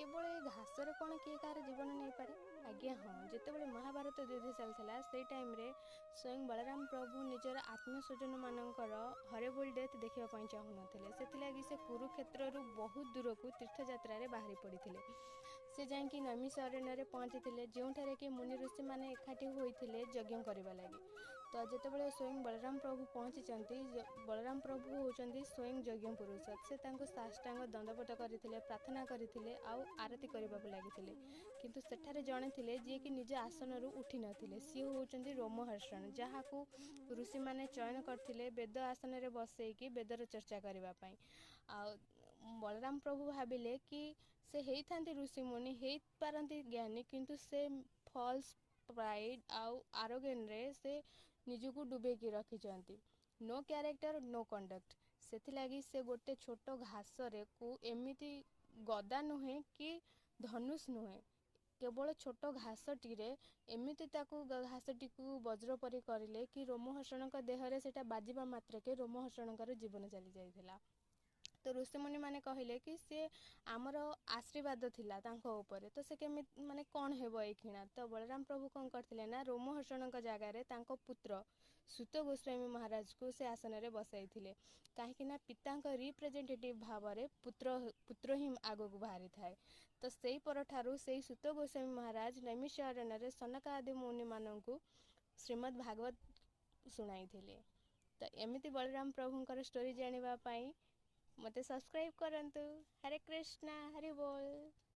केवल ये घासरे कौन किए कार जीवन नहीं पारे। आज्ञा हाँ, जितेबाला महाभारत युद्ध चलता से टाइम रे स्वयं बलराम प्रभु निजर आत्मस्वजन मानकर हरेबल डेथ देखापी चाहून से से कुरुक्षेत्र बहुत दूर को तीर्थयात्रा बाहरी पड़ते से जाकि नैमिष अरण्य पहुँची जो कि मुनि ऋषि मैंने एकाठी होते यज्ञ करने लगे। तो जितेबाला स्वयं बलराम प्रभु पहुँची बलराम प्रभु होती स्वयं यज्ञ पुरुष से साष्टांग दंडवत करते प्रार्थना करते आरती करने लगे किंतु सेठारे जड़े थे जी कि निज आसन उठी नथिले सी होउचंदी रोमहर्षण जहाँ को ऋषि माने चयन करथिले वेद आसन रे बसैकी वेदर चर्चा करने बलराम प्रभु भाविले कि से हेइथांती ऋषि मुनि हेइ पारंती ज्ञानी किंतु से फॉल्स प्राइड आउ आरोगेन रे से निजको डुबेकी रखिचंती नो कैरेक्टर नो कंडक्ट सेथिलागी से गोटे छोट घास रे को एमिति गदा नुहे कि धनुष नुहे केवल छोट घासटी एमिति ताकू घासटी को वज्र परी करिले कि रोमहर्षण देहरे सेटा बाजिबा मात्रके रोमहर्षणकर जीवन चली जाइथिला। तो ऋषिमुनि माने कहले कि से आमर आशीर्वाद थिला तांको ऊपर तो से केमि माने कौन हेबो ए खिणा। तो बलराम प्रभु कौन करथिले ना रोमहर्षण जगार तांको पुत्र सूत गोस्वामी महाराज को से आसन रे बसाइथिले कहीं पितांक रिप्रेजेंटेटिव भाव में पुत्र ही आग को बाहरी थाए। तो से परठारु से सूत गोस्वामी महाराज नैमिष अरण्य सनक आदि मुनि माननकु श्रीमद् भागवत शुणाई थिले। तो एमिति बलराम प्रभुंकर स्टोरी जानिबा पई मते सब्सक्राइब करंतु। हरे कृष्णा हरि बोल।